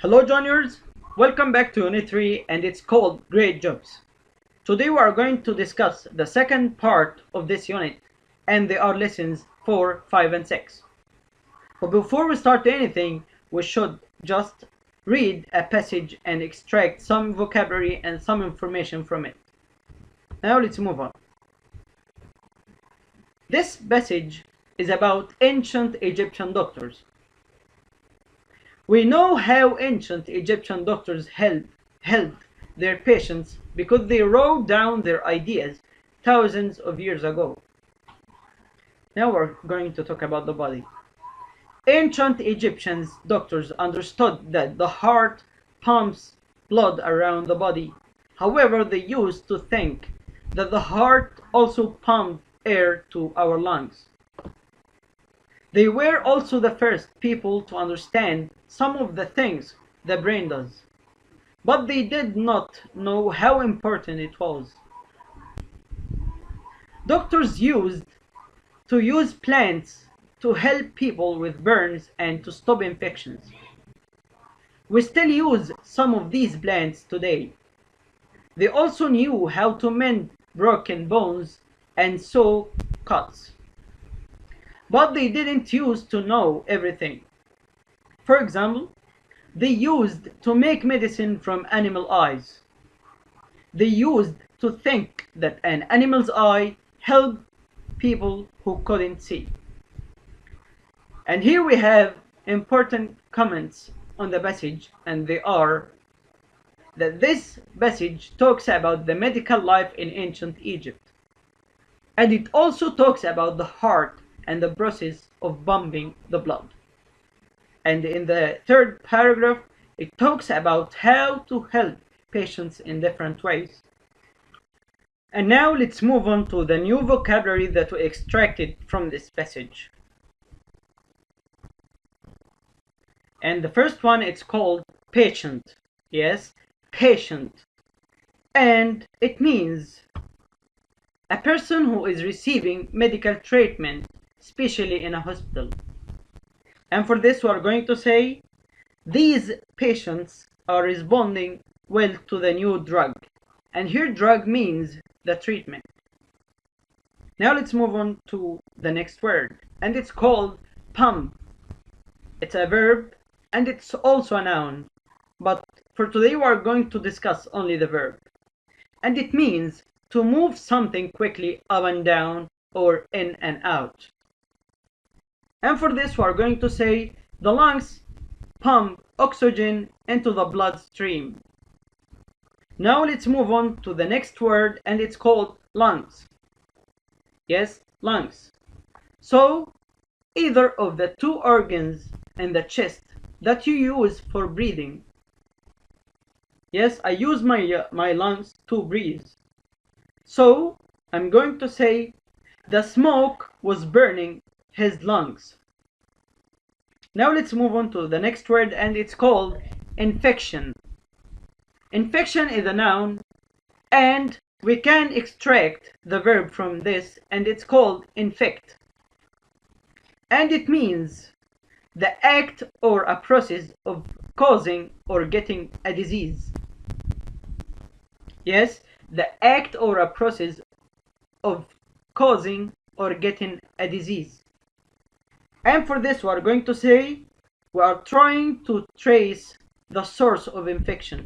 Hello juniors, welcome back to Unit 3 and it's called Great Jobs. Today we are going to discuss the second part of this unit and they are lessons 4, 5 and 6. But before we start anything, we should just read a passage and extract some vocabulary and some information from it. Now let's move on. This passage is about ancient Egyptian doctors. We know how ancient Egyptian doctors helped their patients because they wrote down their ideas thousands of years ago. Now we're going to talk about the body. Ancient Egyptian doctors understood that the heart pumps blood around the body. However, they used to think that the heart also pumped air to our lungs. They were also the first people to understand some of the things the brain does, but they did not know how important it was. Doctors used to use plants to help people with burns and to stop infections. We still use some of these plants today. They also knew how to mend broken bones and sew cuts. But they didn't use to know everything. For example, they used to make medicine from animal eyes. They used to think that an animal's eye helped people who couldn't see. And here we have important comments on the passage, and they are that this passage talks about the medical life in ancient Egypt. And it also talks about the heart and the process of pumping the blood. And in the third paragraph, it talks about how to help patients in different ways. And now let's move on to the new vocabulary that we extracted from this passage. And the first one, it's called patient. Yes, patient. And it means a person who is receiving medical treatment, especially in a hospital. And for this, we are going to say, these patients are responding well to the new drug. And here, drug means the treatment. Now let's move on to the next word. And it's called pump. It's a verb and it's also a noun. But for today, we are going to discuss only the verb. And it means to move something quickly up and down or in and out. And for this, we are going to say the lungs pump oxygen into the bloodstream. Now let's move on to the next word, and it's called lungs. Yes, lungs. So, either of the two organs in the chest that you use for breathing. Yes, I use my lungs to breathe. So, I'm going to say the smoke was burning his lungs. Now let's move on to the next word, and it's called infection. Infection is a noun, and we can extract the verb from this, and it's called infect. And it means the act or a process of causing or getting a disease. Yes, the act or a process of causing or getting a disease. And for this, we are going to say we are trying to trace the source of infection.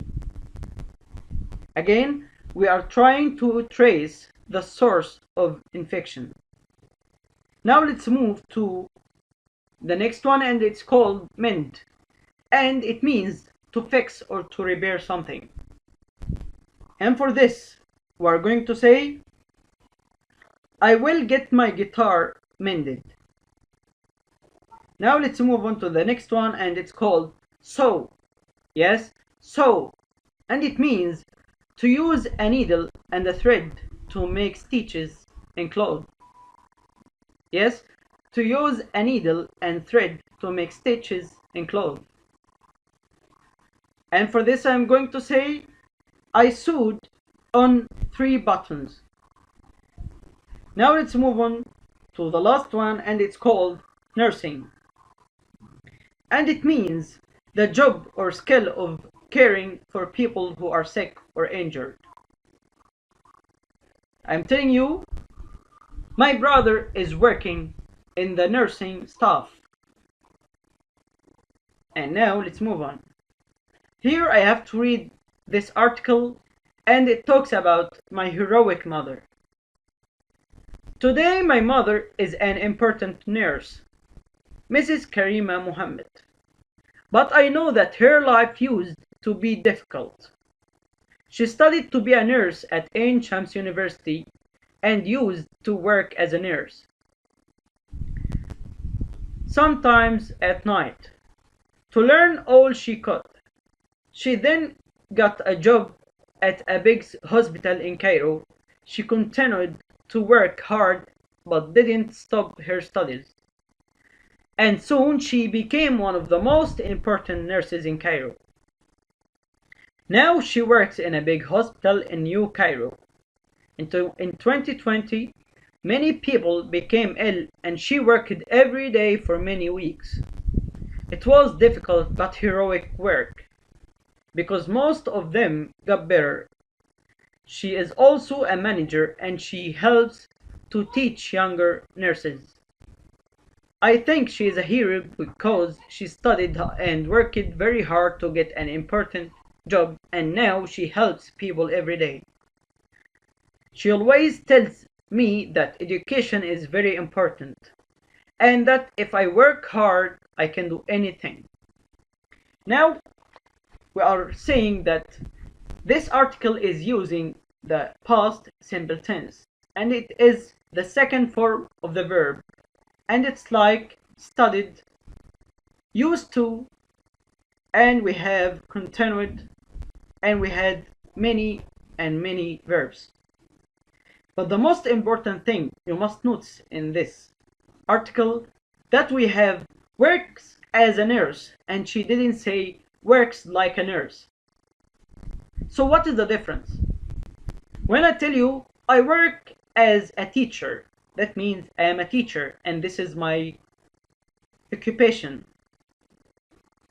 Again, we are trying to trace the source of infection. Now let's move to the next one, and it's called mend. And it means to fix or to repair something. And for this, we are going to say, I will get my guitar mended. Now let's move on to the next one, and it's called sew. Yes, sew. And it means to use a needle and a thread to make stitches in clothes. Yes, to use a needle and thread to make stitches in clothes. And for this, I'm going to say, I sewed on 3 buttons. Now let's move on to the last one, and it's called nursing. And it means the job or skill of caring for people who are sick or injured. I'm telling you, my brother is working in the nursing staff. And now let's move on. Here I have to read this article, and it talks about my heroic mother. Today my mother is an important nurse, Mrs. Karima Muhammad. But I know that her life used to be difficult. She studied to be a nurse at Ain Shams University and used to work as a nurse, sometimes at night, to learn all she could. She then got a job at a big hospital in Cairo. She continued to work hard but didn't stop her studies. And soon she became one of the most important nurses in Cairo. Now she works in a big hospital in New Cairo. In 2020, many people became ill and she worked every day for many weeks. It was difficult but heroic work, because most of them got better. She is also a manager and she helps to teach younger nurses. I think she is a hero because she studied and worked very hard to get an important job, and now she helps people every day. She always tells me that education is very important and that if I work hard I can do anything. Now we are saying that this article is using the past simple tense, and it is the second form of the verb, and it's like studied, used to, and we have continued, and we had many and many verbs. But the most important thing you must notice in this article that we have works as a nurse, and she didn't say works like a nurse. So what is the difference? When I tell you I work as a teacher, that means I am a teacher and this is my occupation.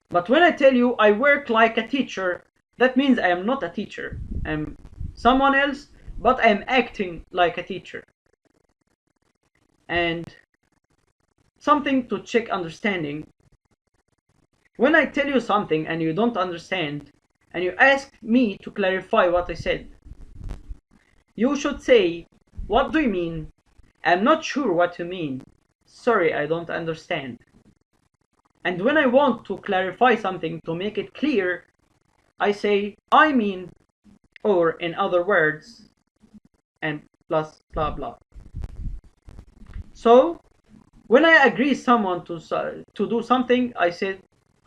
But when I tell you I work like a teacher, that means I am not a teacher. I'm someone else, but I am acting like a teacher. And something to check understanding. When I tell you something and you don't understand, and you ask me to clarify what I said, you should say, what do you mean? I'm not sure what you mean. Sorry, I don't understand. And when I want to clarify something to make it clear, I say, I mean, or in other words, and plus blah blah. So, when I agree someone to do something, I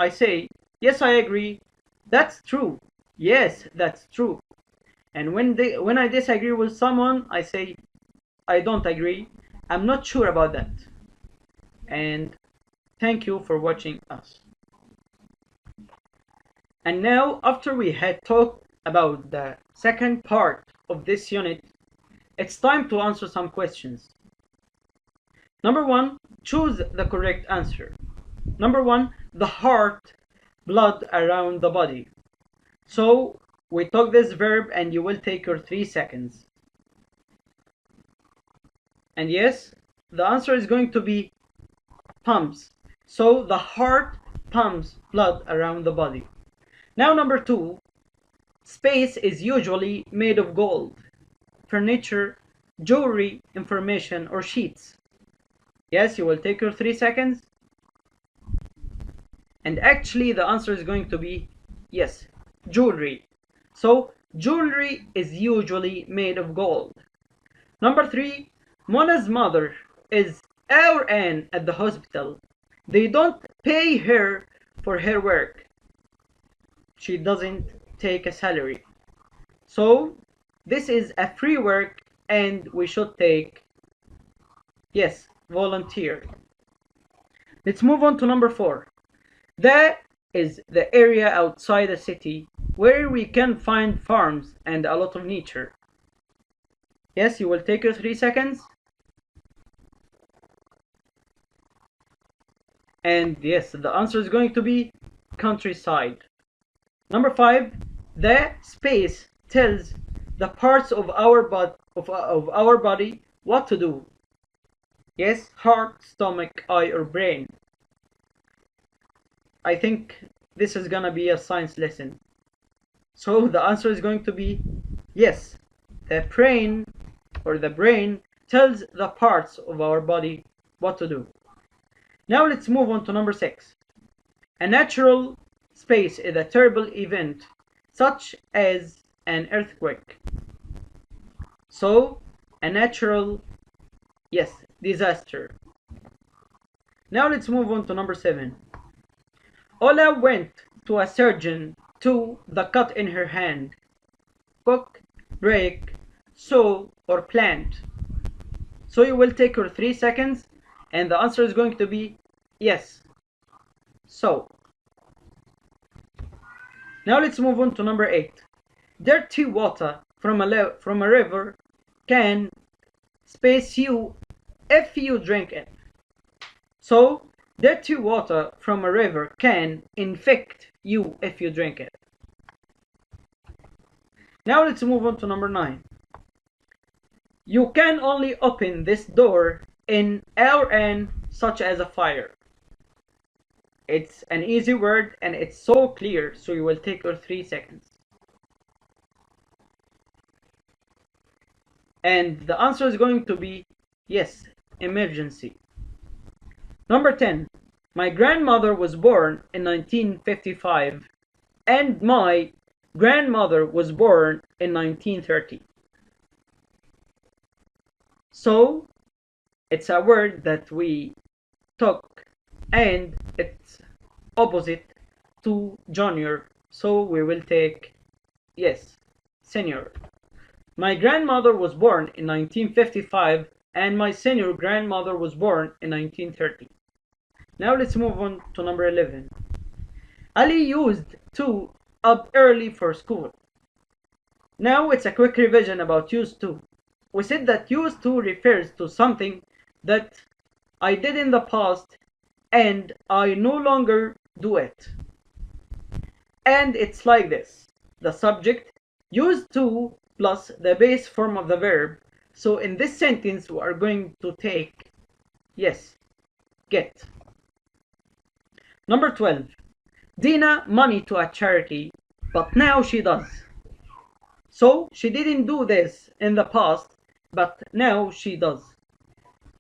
say, yes, I agree. That's true. Yes, that's true. And when I disagree with someone, I say, I don't agree. I'm not sure about that. And thank you for watching us. And now, after we had talked about the second part of this unit, it's time to answer some questions. Number one, choose the correct answer. Number one, the heart, blood around the body. So we took this verb and you will take your 3 seconds. And yes, the answer is going to be pumps. So the heart pumps blood around the body. Now number two, space is usually made of gold, furniture, jewelry, information, or sheets. Yes, you will take your 3 seconds. And actually the answer is going to be yes, jewelry. So jewelry is usually made of gold. Number three, Mona's mother is our Anne at the hospital. They don't pay her for her work. She doesn't take a salary. So this is a free work and we should take, yes, volunteer. Let's move on to number four. That is the area outside the city where we can find farms and a lot of nature. Yes, you will take your 3 seconds. And yes, the answer is going to be countryside. Number 5, the space tells the parts of our body what to do. Yes, heart, stomach, eye, or brain. I think this is gonna be a science lesson. So the answer is going to be yes. The brain tells the parts of our body what to do. Now let's move on to number 6. A natural space is a terrible event such as an earthquake. So a natural, yes, disaster. Now let's move on to number 7. Ola went to a surgeon to the cut in her hand. Cook, break, sew, or plant. So you will take your 3 seconds and the answer is going to be yes. So now let's move on to number 8. Dirty water from a river can space you if you drink it. So dirty water from a river can infect you if you drink it. Now let's move on to number 9. You can only open this door in or an such as a fire. It's an easy word and it's so clear, so you will take your 3 seconds. And the answer is going to be yes, emergency. Number 10. My grandmother was born in 1955 and my grandmother was born in 1930. So it's a word that we took and it's opposite to junior, so we will take yes, senior. My grandmother was born in 1955 and my senior grandmother was born in 1930. Now let's move on to number 11. Ali used to up early for school. Now it's a quick revision about used to. We said that used to refers to something that I did in the past and I no longer do it. And it's like this. The subject used to plus the base form of the verb. So in this sentence we are going to take yes, get. Number 12. Dina money to a charity, but now she does. So she didn't do this in the past, but now she does.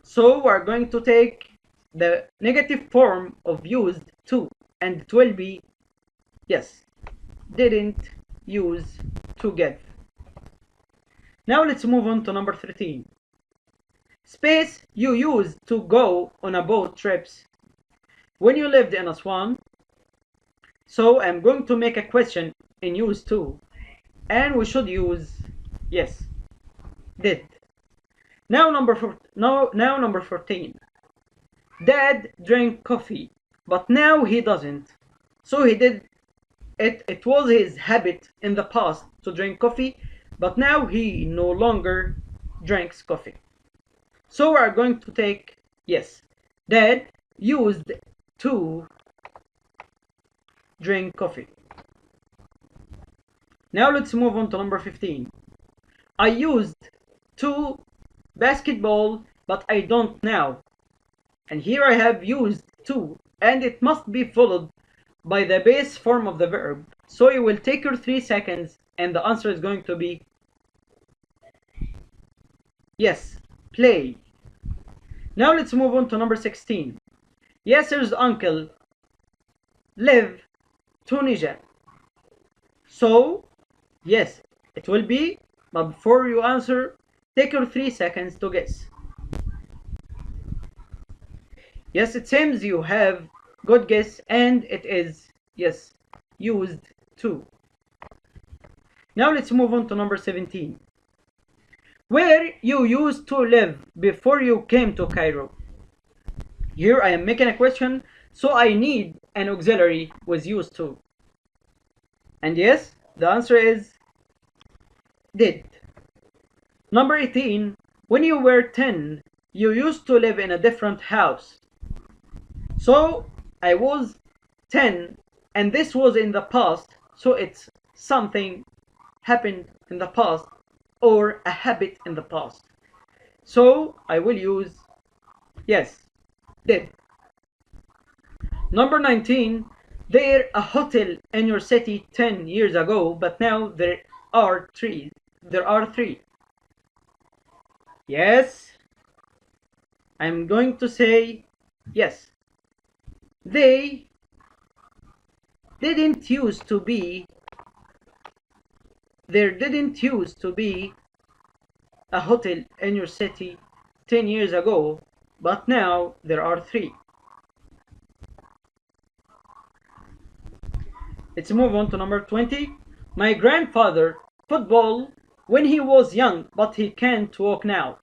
So we're going to take the negative form of used to, and it will be yes, didn't use to give. Now let's move on to number 13. Space you used to go on a boat trips when you lived in Aswan. So I'm going to make a question in use to, and we should use yes, did. Now number 14. Dad drank coffee, but now he doesn't. So he did it. It was his habit in the past to drink coffee, but now he no longer drinks coffee. So we are going to take yes, Dad used to drink coffee. Now let's move on to number 15. I used to basketball, but I don't now. And here I have used to, and it must be followed by the base form of the verb. So you will take your 3 seconds and the answer is going to be yes, play. Now let's move on to number 16. Yasser's uncle live Tunisia. So yes, it will be, but before you answer, take your 3 seconds to guess. Yes, it seems you have good guess and it is yes, used to. Now let's move on to number 17. Where you used to live before you came to Cairo. Here I am making a question, so I need an auxiliary with used to. And yes, the answer is did. Number 18. When you were 10, you used to live in a different house. So I was 10 and this was in the past, so it's something happened in the past or a habit in the past. So I will use yes, did. Number 19, there a hotel in your city 10 years ago, but now there are three. There are three. Yes, I'm going to say yes. They didn't used to be, there didn't used to be a hotel in your city 10 years ago, but now there are three. Let's move on to number 20. My grandfather football when he was young, but he can't walk now.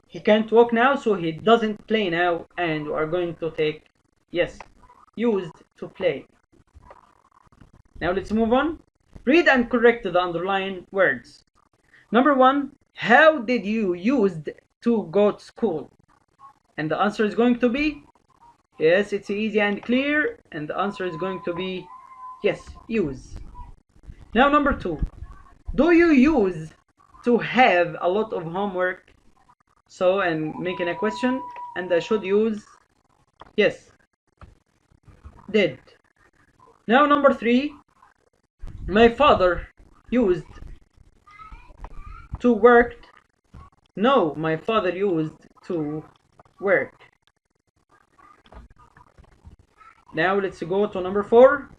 He can't walk now, so he doesn't play now, and we are going to take yes, used to play. Now let's move on. Read and correct the underlined words. Number 1, how did you used to go to school? And the answer is going to be yes, it's easy and clear, and the answer is going to be yes, use. Now number 2, do you use to have a lot of homework? So I'm making a question, and I should use yes, did. Now number 3, my father used to work. No, my father used to work. Now let's go to number 4.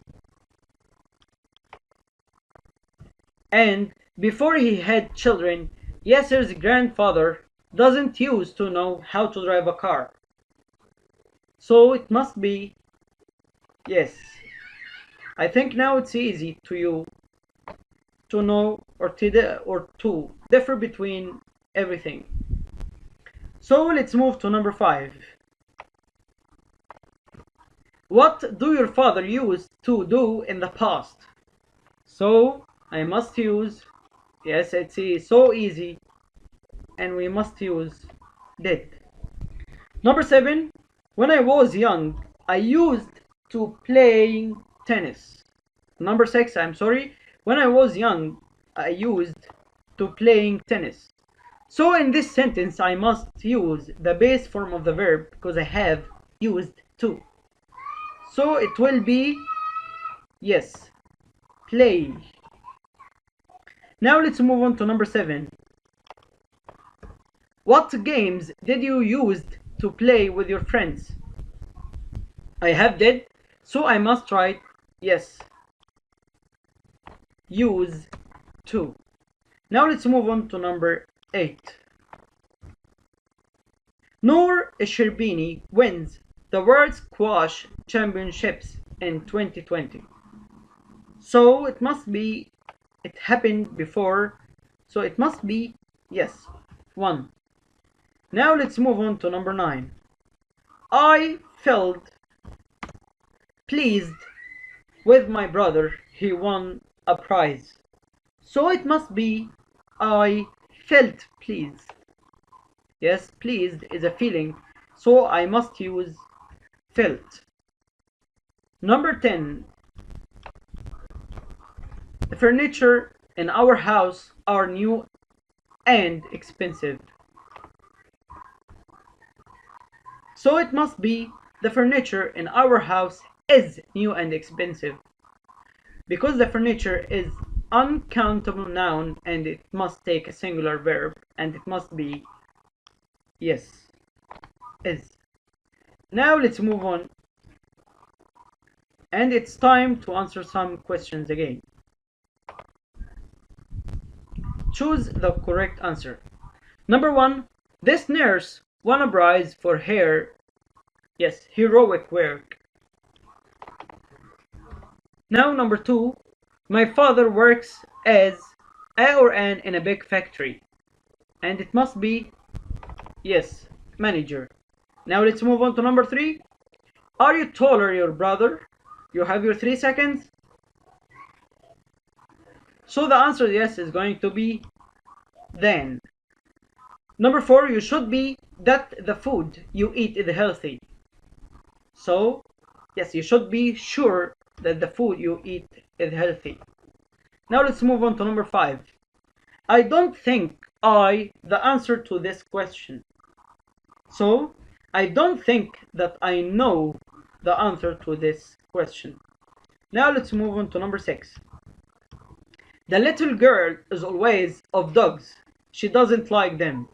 And before he had children, Yasser's grandfather doesn't used to know how to drive a car. So it must be yes. I think now it's easy to you to know or to differ between everything. So let's move to number 5. What do your father used to do in the past? So I must use yes, it's so easy, and we must use did. Number 7, when I was young, I used to play tennis. Number 6, I'm sorry, when I was young, I used to playing tennis. So in this sentence, I must use the base form of the verb because I have used to. So it will be yes, play. Now let's move on to number 7. What games did you use to play with your friends? I have did, so I must write yes, use to. Now let's move on to number 8. Noor Sherbini wins the World Squash Championships in 2020. So it must be, it happened before, so it must be yes, 1. Now let's move on to number 9. I felt pleased with my brother, he won a prize. So it must be I felt pleased. Yes, pleased is a feeling, so I must use felt. Number 10. The furniture in our house are new and expensive. So it must be the furniture in our house is new and expensive. Because the furniture is uncountable noun and it must take a singular verb, and it must be yes, is. Now let's move on, and it's time to answer some questions again. Choose the correct answer. Number 1, this nurse won a prize for her yes, heroic work. Now number 2, my father works as a or an in a big factory, and it must be yes, manager. Now let's move on to number 3. Are you taller your brother? You have your 3 seconds. So the answer yes is going to be then. Number 4, you should be that the food you eat is healthy. So yes, you should be sure that the food you eat is healthy. Now let's move on to number 5. I don't think the answer to this question. So, I don't think that I know the answer to this question. Now let's move on to number 6. The little girl is always of dogs. She doesn't like them.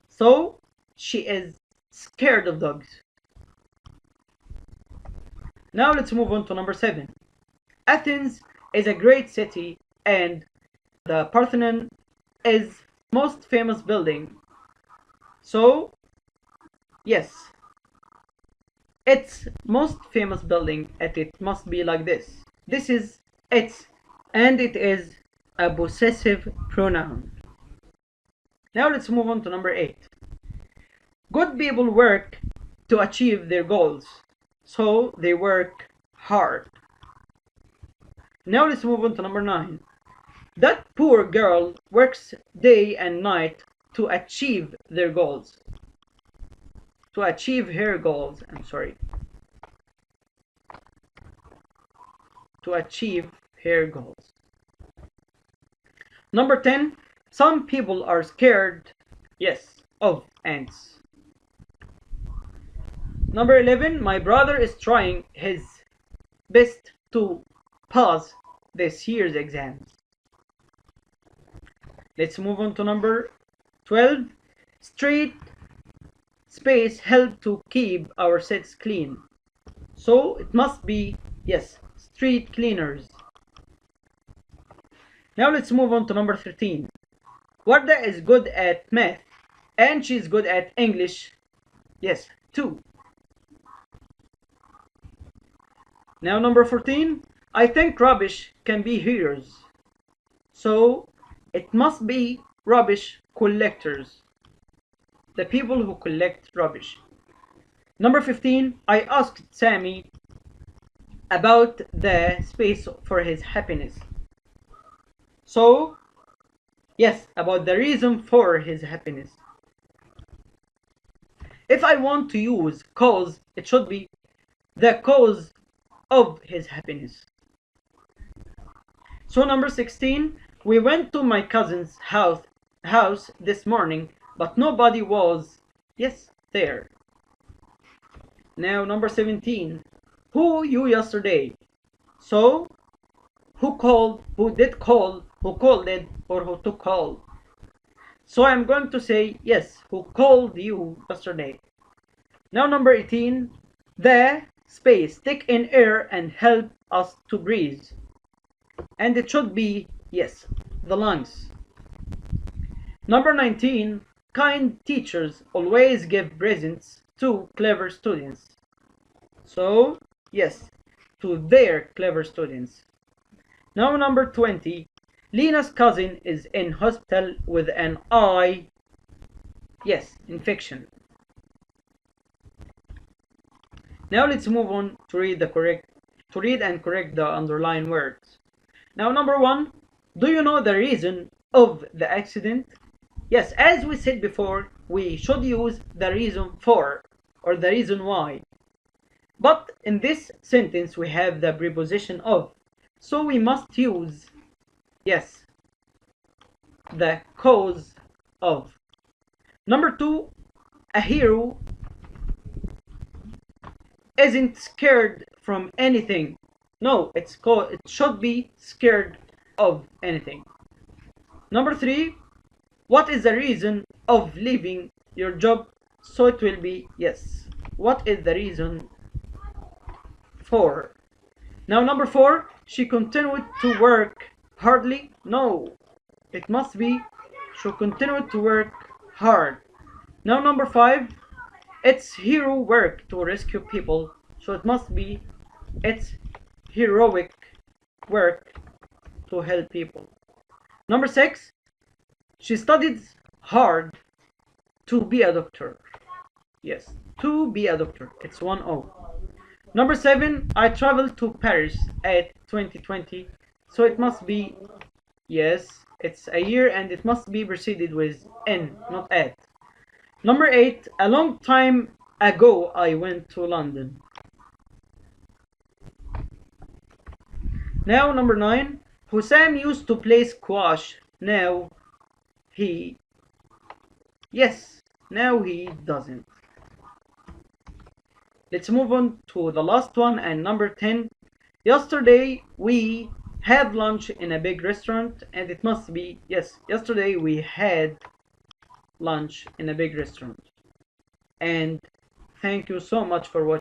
So, she is scared of dogs. Now let's move on to number 7. Athens is a great city and the Parthenon is most famous building. So, yes, its most famous building and it must be like this. This is its and it is a possessive pronoun. Now let's move on to number 8. Good people work to achieve their goals. So they work hard. Now let's move on to number 9. That poor girl works day and night to achieve their goals. To achieve her goals, To achieve her goals. Number 10. Some people are scared, yes, of ants. Number 11. My brother is trying his best to pass this year's exams. Let's move on to number 12. Street space help to keep our cities clean. So it must be, yes, street cleaners. Now let's move on to number 13. Warda is good at math and she's good at English, yes, too. Now number 14. I think rubbish can be heroes. So it must be rubbish collectors. The people who collect rubbish. Number 15. I asked Sammy about the space for his happiness. So, yes, about the reason for his happiness. If I want to use cause, it should be the cause of his happiness. So number 16. We went to my cousin's house this morning, but nobody was, yes, there. Now number 17. Who you yesterday? So, who called, who did call, who called it, or who took call? So I'm going to say, yes, who called you yesterday? Now number 18. The space take in air and help us to breathe. And it should be, yes, the lungs. Number 19. Kind teachers always give presents to clever students. So, yes, to their clever students. Now number 20. Lena's cousin is in hospital with an eye, yes, infection. Now let's move on to read and correct the underlined words. Now number 1. Do you know the reason of the accident? Yes, as we said before, we should use the reason for or the reason why. But in this sentence we have the preposition of. So we must use, yes, the cause of. Number 2. A hero isn't scared from anything. No, it should be scared of anything. Number 3. What is the reason of leaving your job? So it will be, yes, what is the reason for? Now number 4. She continued to work hardly. No, it must be she continued to work hard. Now number 5. It's hero work to rescue people. So it must be it's heroic work to help people. Number 6. She studied hard to be a doctor. Yes, to be a doctor. It's 1-0. Number 7. I traveled to Paris at 2020. So it must be, yes, it's a year and it must be preceded with N, not at. Number 8. A long time ago I went to London. Now number 9. Hussam used to play squash. Now he doesn't. Let's move on to the last one, and number 10. Yesterday we had lunch in a big restaurant, and it must be, yes, yesterday we had lunch in a big restaurant. And thank you so much for watching.